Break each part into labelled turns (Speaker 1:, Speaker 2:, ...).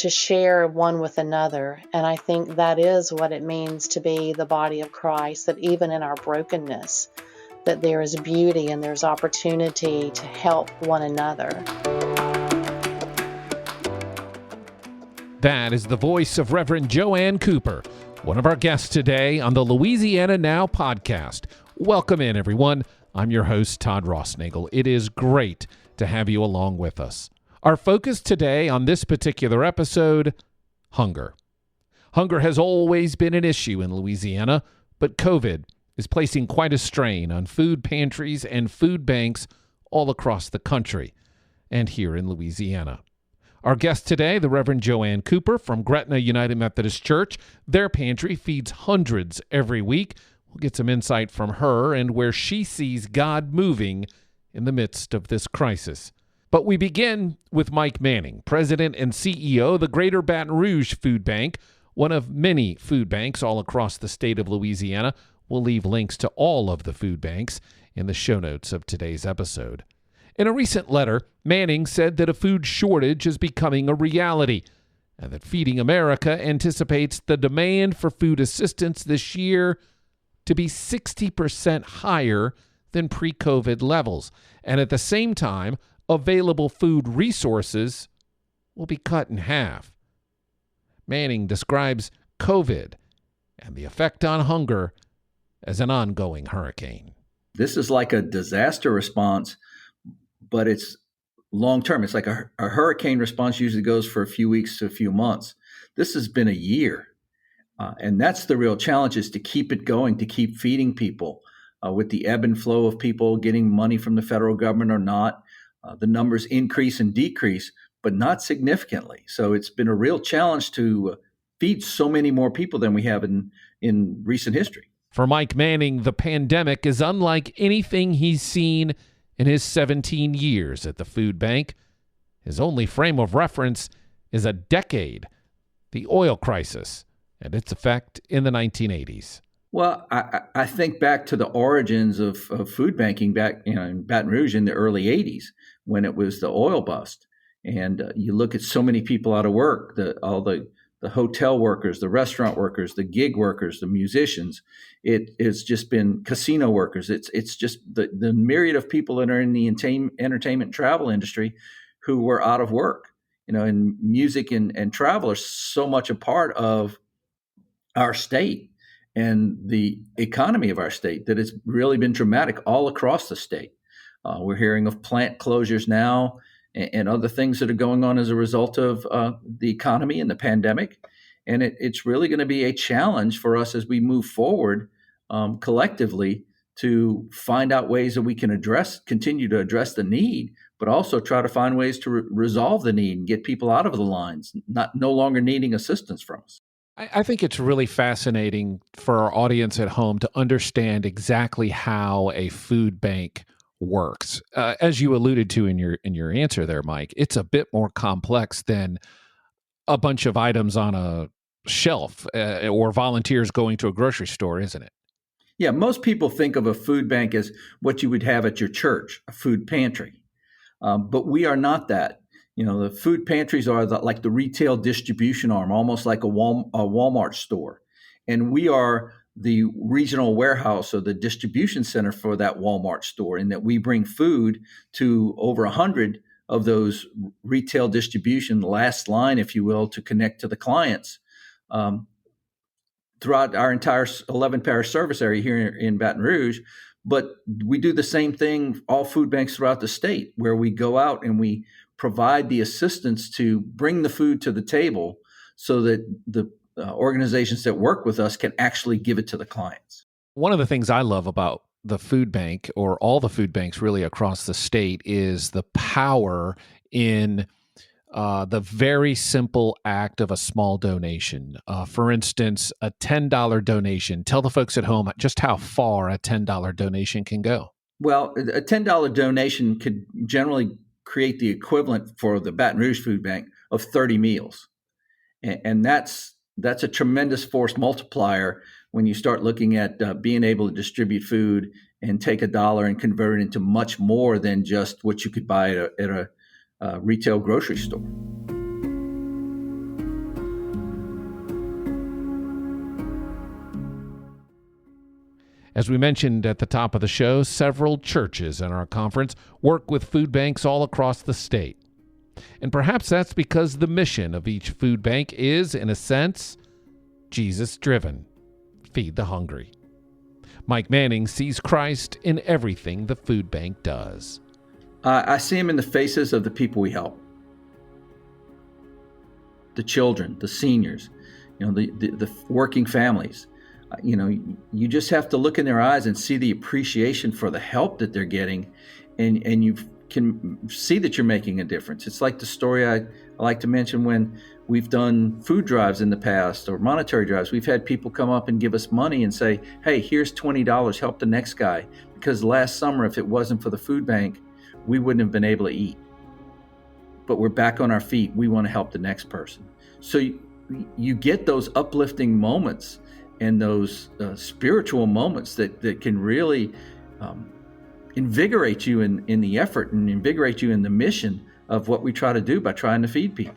Speaker 1: to share one with another. And I think that is what it means to be the body of Christ, that even in our brokenness, that there is beauty and there's opportunity to help one another.
Speaker 2: That is the voice of Reverend Joanne Cooper, one of our guests today on the Louisiana Now podcast. Welcome in, everyone. I'm your host, Todd Rossnagel. It is great to have you along with us. Our focus today on this particular episode, hunger. Hunger has always been an issue in Louisiana, but COVID is placing quite a strain on food pantries and food banks all across the country and here in Louisiana. Our guest today, the Reverend Joanne Cooper from Gretna United Methodist Church. Their pantry feeds hundreds every week. We'll get some insight from her and where she sees God moving in the midst of this crisis. But we begin with Mike Manning, President and CEO of the Greater Baton Rouge Food Bank, one of many food banks all across the state of Louisiana. We'll leave links to all of the food banks in the show notes of today's episode. In a recent letter, Manning said that a food shortage is becoming a reality and that Feeding America anticipates the demand for food assistance this year to be 60% higher than pre-COVID levels. And at the same time, available food resources will be cut in half. Manning describes COVID and the effect on hunger as an ongoing hurricane.
Speaker 3: This is like a disaster response, but it's long-term. It's like a hurricane response usually goes for a few weeks to a few months. This has been a year. And that's the real challenge, is to keep it going, to keep feeding people with the ebb and flow of people getting money from the federal government or not. The numbers increase and decrease, but not significantly. So it's been a real challenge to feed so many more people than we have in recent history.
Speaker 2: For Mike Manning, the pandemic is unlike anything he's seen in his 17 years at the food bank. His only frame of reference is a decade, the oil crisis, and its effect in the 1980s.
Speaker 3: Well, I think back to the origins of food banking back in Baton Rouge in the early 80s, when it was the oil bust. And you look at so many people out of work, all the hotel workers, the restaurant workers, the gig workers, the musicians. It's just been casino workers. It's just the myriad of people that are in the entertainment and travel industry who were out of work. And music and travel are so much a part of our state and the economy of our state that it's really been dramatic all across the state. We're hearing of plant closures now and other things that are going on as a result of the economy and the pandemic. And it's really going to be a challenge for us as we move forward collectively to find out ways that we can continue to address the need, but also try to find ways to resolve the need and get people out of the lines, no longer needing assistance from us.
Speaker 2: I think it's really fascinating for our audience at home to understand exactly how a food bank works. As you alluded to in your answer there, Mike, it's a bit more complex than a bunch of items on a shelf or volunteers going to a grocery store, isn't it?
Speaker 3: Yeah, most people think of a food bank as what you would have at your church, a food pantry. But we are not that. The food pantries are like the retail distribution arm, almost like a Walmart store. And we are the regional warehouse or the distribution center for that Walmart store, in that we bring food to over 100 of those retail distribution, last line, if you will, to connect to the clients throughout our entire 11 parish service area here in Baton Rouge. But we do the same thing, all food banks throughout the state, where we go out and we provide the assistance to bring the food to the table so that the organizations that work with us can actually give it to the clients.
Speaker 2: One of the things I love about the food bank, or all the food banks really across the state, is the power in the very simple act of a small donation. For instance, a $10 donation. Tell the folks at home just how far a $10 donation can go.
Speaker 3: Well, a $10 donation could generally create the equivalent for the Baton Rouge Food Bank of 30 meals. And that's a tremendous force multiplier when you start looking at being able to distribute food and take $1 and convert it into much more than just what you could buy at a retail grocery store.
Speaker 2: As we mentioned at the top of the show, several churches in our conference work with food banks all across the state. And perhaps that's because the mission of each food bank is, in a sense, Jesus-driven. Feed the hungry. Mike Manning sees Christ in everything the food bank does.
Speaker 3: I see him in the faces of the people we help. The children, the seniors, the working families. You just have to look in their eyes and see the appreciation for the help that they're getting, and you can see that you're making a difference. It's like the story I like to mention when we've done food drives in the past or monetary drives. We've had people come up and give us money and say, hey, here's $20, help the next guy. Because last summer, if it wasn't for the food bank, we wouldn't have been able to eat. But we're back on our feet. We want to help the next person. So you get those uplifting moments and those spiritual moments that can really invigorate you in the effort and invigorate you in the mission of what we try to do by trying to feed people.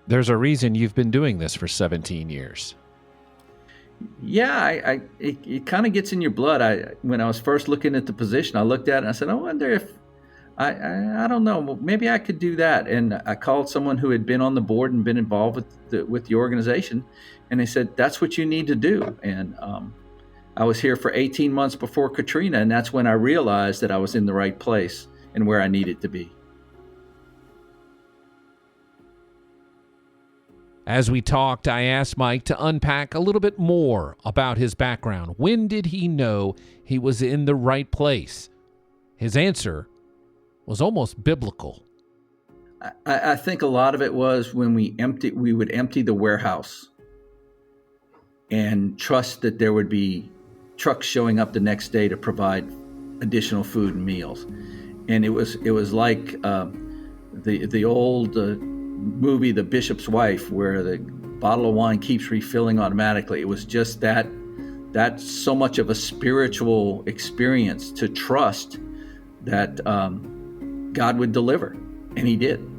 Speaker 2: There's a reason you've been doing this for 17 years.
Speaker 3: Yeah, it kind of gets in your blood. When I was first looking at the position, I looked at it and I said, I wonder if, I don't know, maybe I could do that. And I called someone who had been on the board and been involved with the organization. And they said, that's what you need to do. And I was here for 18 months before Katrina. And that's when I realized that I was in the right place and where I needed to be.
Speaker 2: As we talked, I asked Mike to unpack a little bit more about his background. When did he know he was in the right place? His answer was almost biblical.
Speaker 3: I think a lot of it was when we would empty the warehouse and trust that there would be trucks showing up the next day to provide additional food and meals. And it was like the old movie, The Bishop's Wife, where the bottle of wine keeps refilling automatically. It was just that's so much of a spiritual experience to trust that God would deliver, and he did.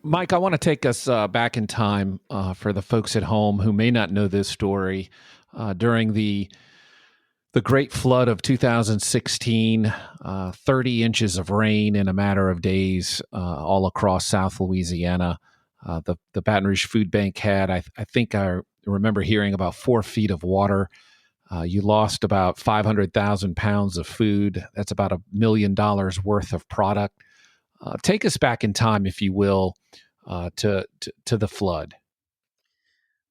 Speaker 2: Mike, I want to take us back in time for the folks at home who may not know this story. During the great flood of 2016, 30 inches of rain in a matter of days all across South Louisiana. The Baton Rouge Food Bank had, I think I remember hearing, about 4 feet of water. You lost about 500,000 pounds of food. That's about $1 million worth of product. Take us back in time, if you will, to the flood.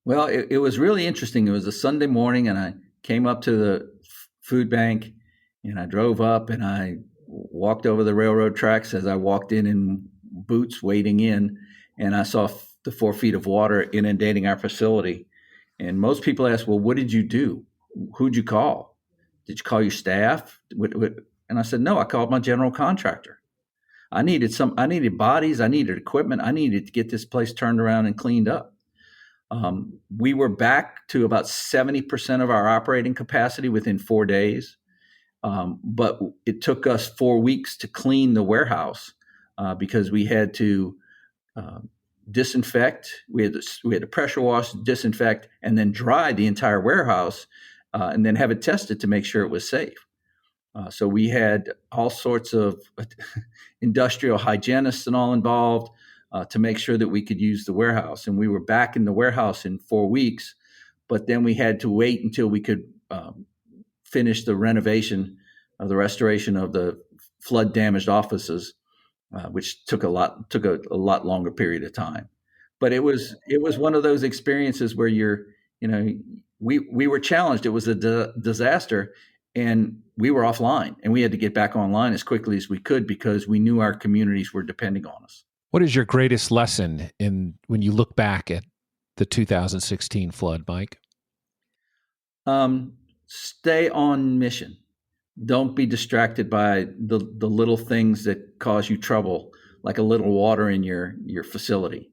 Speaker 3: Well, it was really interesting. It was a Sunday morning, and I came up to the food bank, and I drove up, and I walked over the railroad tracks as I walked in boots, wading in, and I saw the 4 feet of water inundating our facility. And most people ask, well, what did you do? Who'd you call? Did you call your staff? And I said, no, I called my general contractor. I needed bodies, I needed equipment, I needed to get this place turned around and cleaned up. We were back to about 70% of our operating capacity within 4 days. But it took us 4 weeks to clean the warehouse because we had to disinfect. We had to pressure wash, disinfect, and then dry the entire warehouse and then have it tested to make sure it was safe. So we had all sorts of industrial hygienists and all involved to make sure that we could use the warehouse. And we were back in the warehouse in 4 weeks, but then we had to wait until we could finish the renovation of the restoration of the flood damaged offices, which took a lot longer period of time. But it was one of those experiences where we were challenged. It was a disaster, and we were offline, and we had to get back online as quickly as we could because we knew our communities were depending on us.
Speaker 2: What is your greatest lesson when you look back at the 2016 flood, Mike?
Speaker 3: Stay on mission. Don't be distracted by the little things that cause you trouble, like a little water in your facility.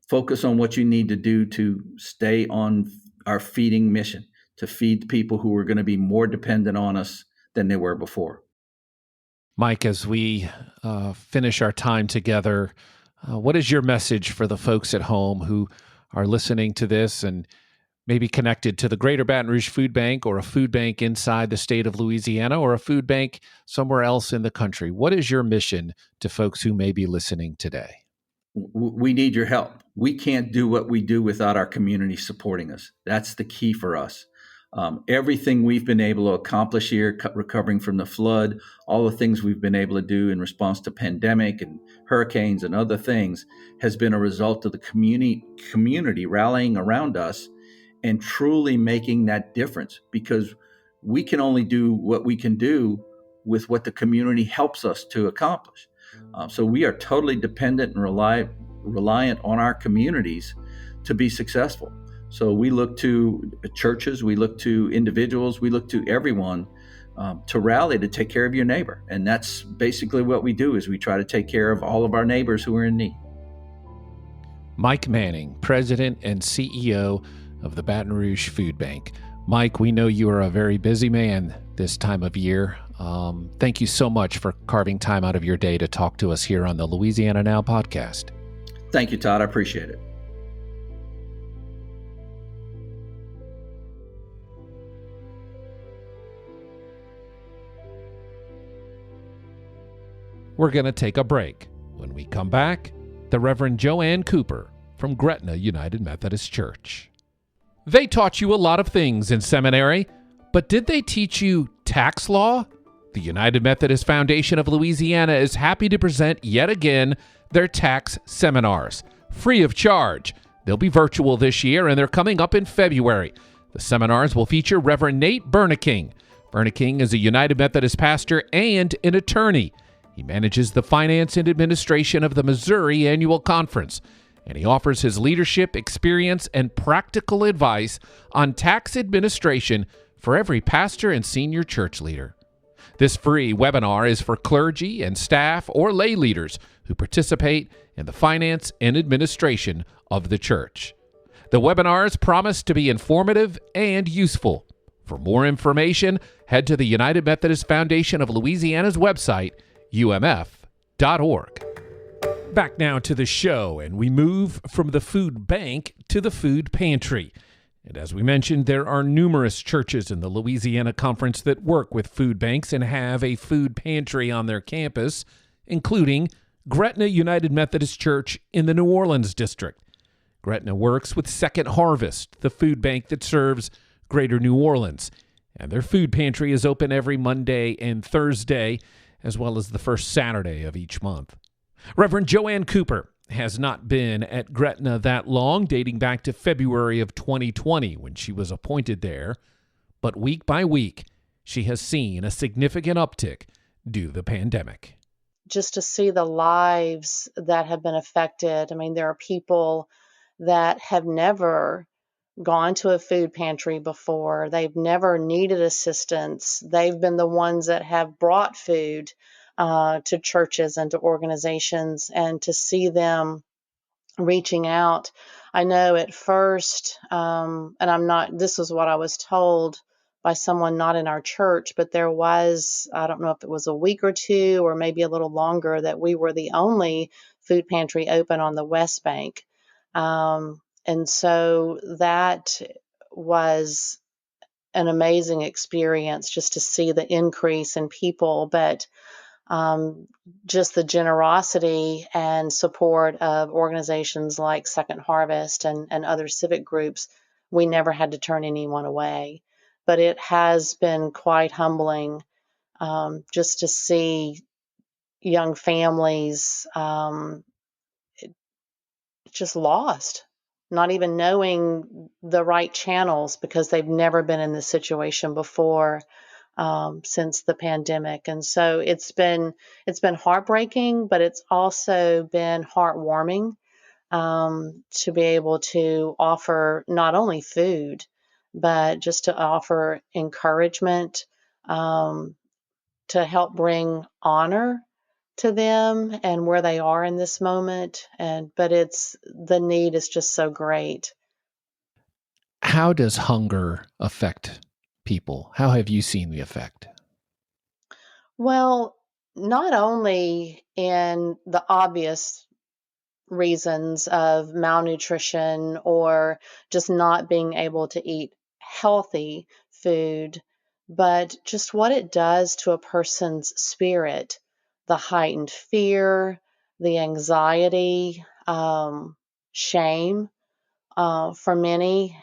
Speaker 3: Focus on what you need to do to stay on our feeding mission, to feed people who are going to be more dependent on us than they were before.
Speaker 2: Mike, as we finish our time together, what is your message for the folks at home who are listening to this and maybe connected to the Greater Baton Rouge Food Bank or a food bank inside the state of Louisiana or a food bank somewhere else in the country? What is your mission to folks who may be listening today?
Speaker 3: We need your help. We can't do what we do without our community supporting us. That's the key for us. Everything we've been able to accomplish here, recovering from the flood, all the things we've been able to do in response to pandemic and hurricanes and other things has been a result of the community rallying around us and truly making that difference, because we can only do what we can do with what the community helps us to accomplish. So we are totally dependent and reliant on our communities to be successful. So we look to churches, we look to individuals, we look to everyone to rally to take care of your neighbor. And that's basically what we do, is we try to take care of all of our neighbors who are in need.
Speaker 2: Mike Manning, President and CEO of the Baton Rouge Food Bank. Mike, we know you are a very busy man this time of year. Thank you so much for carving time out of your day to talk to us here on the Louisiana Now podcast.
Speaker 3: Thank you, Todd. I appreciate it.
Speaker 2: We're going to take a break. When we come back, the Reverend Joanne Cooper from Gretna United Methodist Church. They taught you a lot of things in seminary, but did they teach you tax law? The United Methodist Foundation of Louisiana is happy to present yet again their tax seminars, free of charge. They'll be virtual this year, and they're coming up in February. The seminars will feature Reverend Nate Berneking. Berneking is a United Methodist pastor and an attorney. He manages the finance and administration of the Missouri Annual Conference, and he offers his leadership, experience, and practical advice on tax administration for every pastor and senior church leader. This free webinar is for clergy and staff or lay leaders who participate in the finance and administration of the church. The webinars promise to be informative and useful. For more information, head to the United Methodist Foundation of Louisiana's website, umf.org. Back now to the show, and we move from the food bank to the food pantry. And as we mentioned, there are numerous churches in the Louisiana Conference that work with food banks and have a food pantry on their campus, including Gretna United Methodist Church in the New Orleans district. Gretna works with Second Harvest, the food bank that serves Greater New Orleans, and their food pantry is open every Monday and Thursday, as well as the first Saturday of each month. Reverend Joanne Cooper has not been at Gretna that long, dating back to February of 2020 when she was appointed there. But week by week, she has seen a significant uptick due to the pandemic.
Speaker 1: Just to see the lives that have been affected. I mean, there are people that have never gone to a food pantry before. They've never needed assistance. They've been the ones that have brought food to churches and to organizations, and to see them reaching out. I know at first, this was what I was told by someone not in our church, but there was, I don't know if it was a week or two or maybe a little longer, that we were the only food pantry open on the West Bank. And so that was an amazing experience, just to see the increase in people, but just the generosity and support of organizations like Second Harvest and other civic groups. We never had to turn anyone away, but it has been quite humbling just to see young families just lost, not even knowing the right channels because they've never been in this situation before. Since the pandemic. And so it's been heartbreaking, but it's also been heartwarming to be able to offer not only food, but just to offer encouragement, to help bring honor to them and where they are in this moment. But the need is just so great.
Speaker 2: How does hunger affect people? How have you seen the effect?
Speaker 1: Well, not only in the obvious reasons of malnutrition or just not being able to eat healthy food, but just what it does to a person's spirit, the heightened fear, the anxiety, shame for many.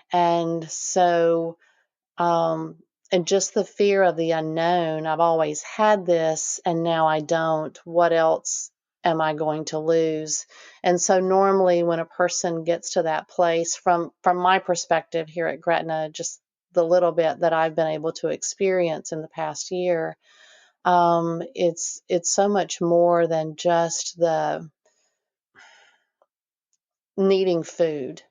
Speaker 1: Um, and just the fear of the unknown. I've always had this and now I don't. What else am I going to lose? And so normally when a person gets to that place, from my perspective here at Gretna, just the little bit that I've been able to experience in the past year, it's so much more than just the needing food.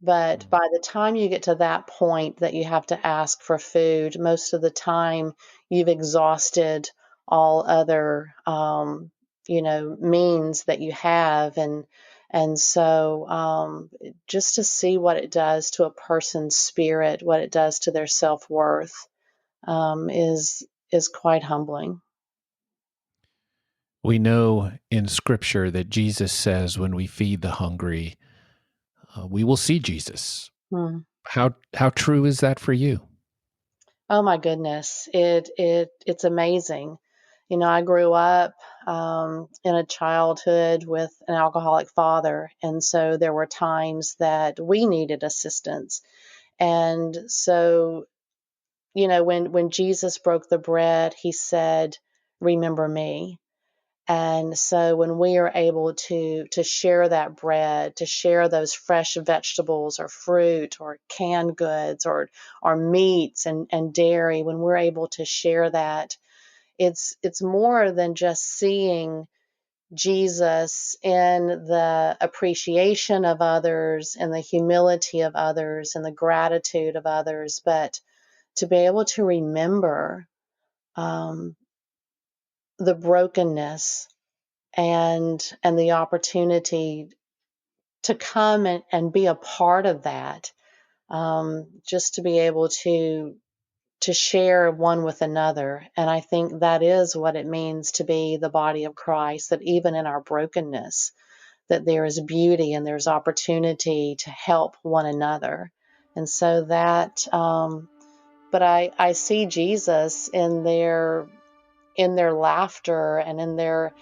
Speaker 1: But by the time you get to that point that you have to ask for food, most of the time you've exhausted all other, means that you have, and so just to see what it does to a person's spirit, what it does to their self-worth, is quite humbling.
Speaker 2: We know in Scripture that Jesus says when we feed the hungry, we will see Jesus.
Speaker 1: Hmm.
Speaker 2: How true is that for you?
Speaker 1: Oh my goodness, it's amazing. I grew up in a childhood with an alcoholic father, and so there were times that we needed assistance. And so, when Jesus broke the bread, he said, "Remember me." And so when we are able to share that bread, to share those fresh vegetables or fruit or canned goods or meats and dairy, when we're able to share that, it's more than just seeing Jesus in the appreciation of others and the humility of others and the gratitude of others, but to be able to remember um, the brokenness and the opportunity to come and be a part of that, just to be able to share one with another. And I think that is what it means to be the body of Christ, that even in our brokenness, that there is beauty and there's opportunity to help one another. And so that, but I see Jesus in their laughter and in their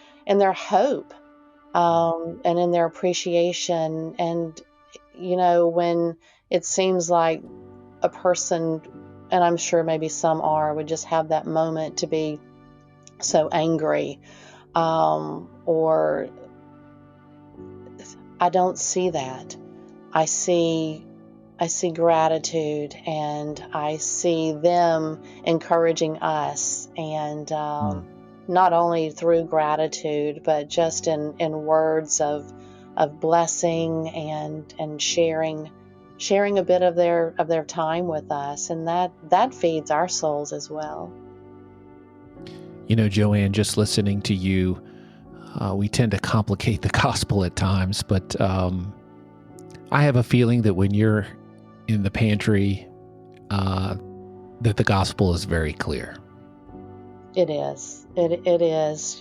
Speaker 1: hope, and in their appreciation. And, when it seems like a person, and I'm sure maybe some would just have that moment to be so angry, or I don't see that. I see I see gratitude and I see them encouraging us, and not only through gratitude, but just in words of blessing and sharing a bit of their time with us, and that feeds our souls as well.
Speaker 2: Joanne, just listening to you, we tend to complicate the gospel at times, but I have a feeling that when you're in the pantry, that the gospel is very clear.
Speaker 1: It is. It is.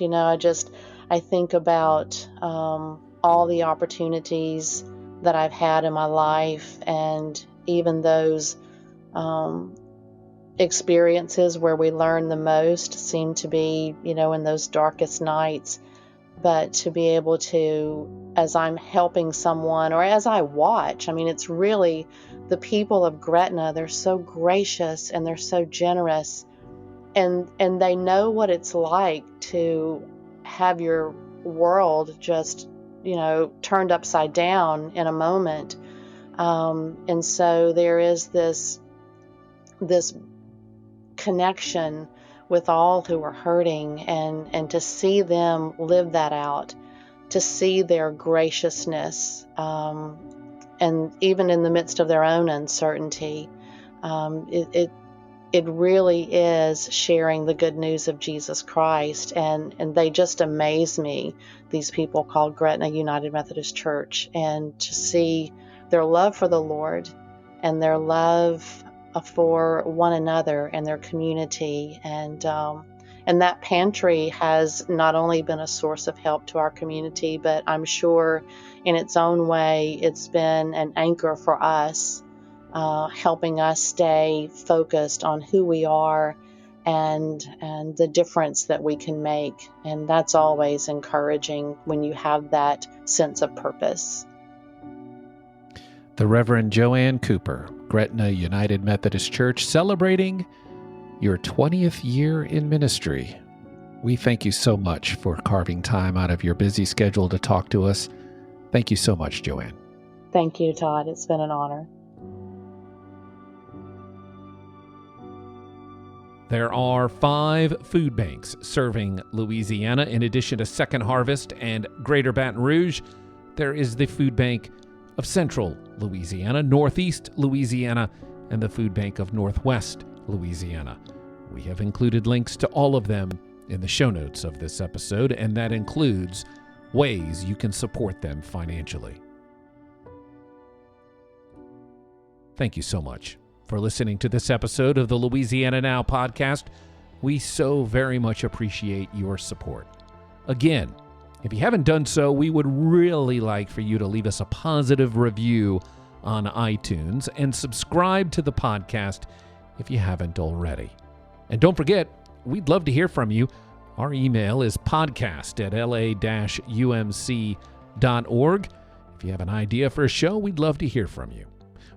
Speaker 1: I think about all the opportunities that I've had in my life, and even those um, experiences where we learn the most seem to be, in those darkest nights. But to be able to, as I'm helping someone or as I watch, I mean, it's really the people of Gretna, they're so gracious and they're so generous, and they know what it's like to have your world just, turned upside down in a moment. And so there is this connection with all who are hurting, and to see them live that out, to see their graciousness, and even in the midst of their own uncertainty, it really is sharing the good news of Jesus Christ, and they just amaze me, these people called Gretna United Methodist Church, and to see their love for the Lord and their love for one another and their community, And that pantry has not only been a source of help to our community, but I'm sure in its own way, it's been an anchor for us, helping us stay focused on who we are and the difference that we can make. And that's always encouraging when you have that sense of purpose.
Speaker 2: The Reverend Joanne Cooper, Gretna United Methodist Church, celebrating your 20th year in ministry. We thank you so much for carving time out of your busy schedule to talk to us. Thank you so much, Joanne.
Speaker 1: Thank you, Todd. It's been an honor.
Speaker 2: There are 5 food banks serving Louisiana. In addition to Second Harvest and Greater Baton Rouge, there is the Food Bank of Central Louisiana, Northeast Louisiana, and the Food Bank of Northwest Louisiana. We have included links to all of them in the show notes of this episode, and that includes ways you can support them financially. Thank you so much for listening to this episode of the Louisiana Now podcast. We so very much appreciate your support. Again, if you haven't done so, we would really like for you to leave us a positive review on iTunes and subscribe to the podcast if you haven't already. And don't forget, we'd love to hear from you. Our email is podcast@la-umc.org. If you have an idea for a show, we'd love to hear from you.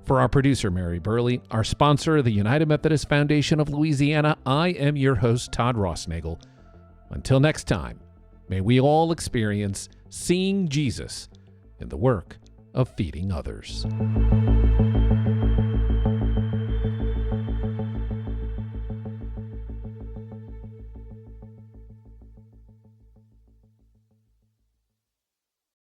Speaker 2: For our producer, Mary Burley, our sponsor, the United Methodist Foundation of Louisiana, I am your host, Todd Rossnagel. Until next time, may we all experience seeing Jesus in the work of feeding others.